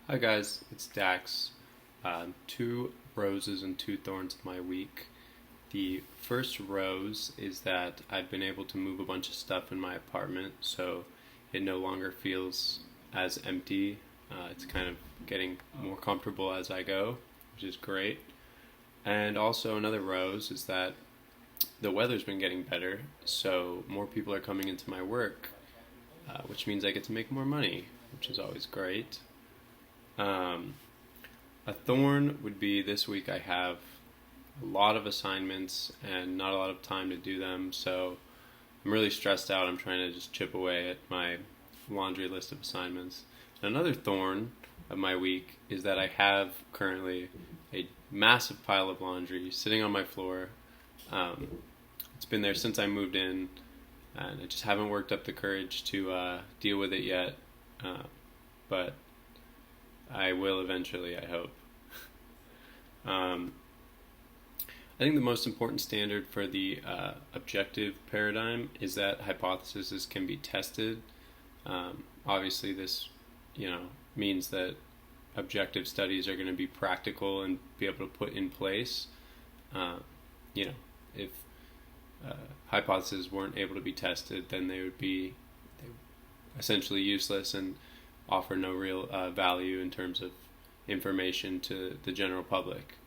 Hi guys, it's Dax. Two roses and two thorns of my week. The first rose is that I've been able to move a bunch of stuff in my apartment, so it no longer feels as empty. It's kind of getting more comfortable as I go, which is great. And also another rose is that the weather's been getting better, so more people are coming into my work, which means I get to make more money, which is always great. Um, a thorn would be this week I have a lot of assignments and not a lot of time to do them, so I'm really stressed out. I'm trying to just chip away at my laundry list of assignments. Another thorn of my week is that I have currently a massive pile of laundry sitting on my floor. Um, it's been there since I moved in, and I just haven't worked up the courage to deal with it yet. But I will eventually, I hope. Um, I think the most important standard for the objective paradigm is that hypotheses can be tested. Obviously, this, means that objective studies are going to be practical and be able to put in place. Uh, if hypotheses weren't able to be tested, then they would be essentially useless and offer no real value in terms of information to the general public.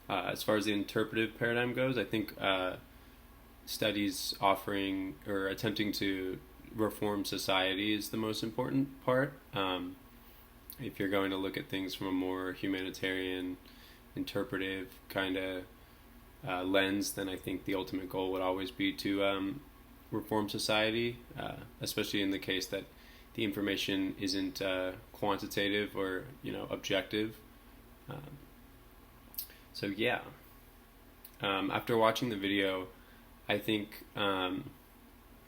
As far as the interpretive paradigm goes, I think studies offering or attempting to reform society is the most important part. If you're going to look at things from a more humanitarian, interpretive kind of lens, then I think the ultimate goal would always be to reform society, especially in the case that the information isn't quantitative or objective. Um, so yeah, after watching the video, I think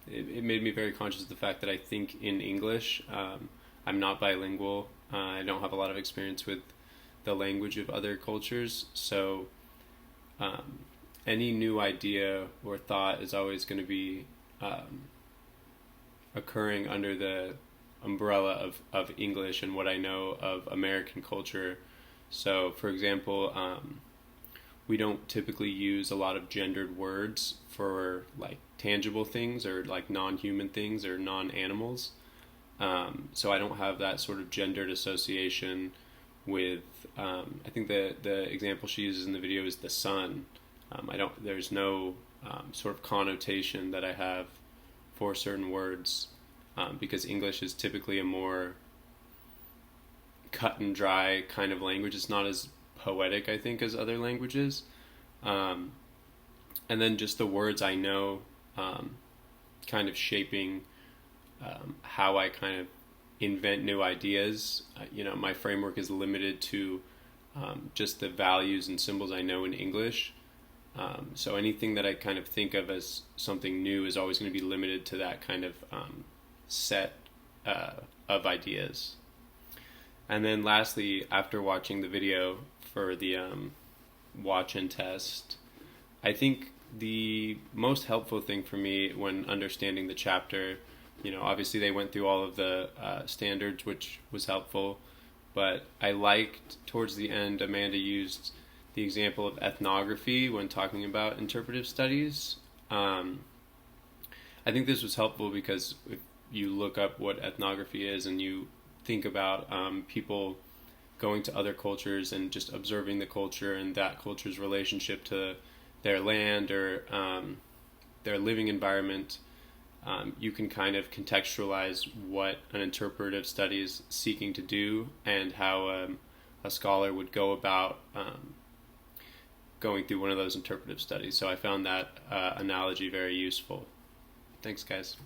it made me very conscious of the fact that I think in English. I'm not bilingual. I don't have a lot of experience with the language of other cultures, so any new idea or thought is always going to be occurring under the umbrella of English and what I know of American culture. So, for example, we don't typically use a lot of gendered words for like tangible things or like non-human things or non-animals. So I don't have that sort of gendered association with. I think the example she uses in the video is the sun. I don't. There's no sort of connotation that I have for certain words. Because English is typically a more cut and dry kind of language. It's not as poetic, I think, as other languages. And then just the words I know kind of shaping how I kind of invent new ideas. My framework is limited to just the values and symbols I know in English. So anything that I kind of think of as something new is always going to be limited to that kind of set of ideas. And then lastly, after watching the video for the watch and test, I think the most helpful thing for me when understanding the chapter, obviously they went through all of the standards, which was helpful, but I liked towards the end Amanda used the example of ethnography when talking about interpretive studies. I think this was helpful because if you look up what ethnography is and you think about people going to other cultures and just observing the culture and that culture's relationship to their land or their living environment, you can kind of contextualize what an interpretive study is seeking to do and how a scholar would go about going through one of those interpretive studies. So I found that analogy very useful. Thanks, guys.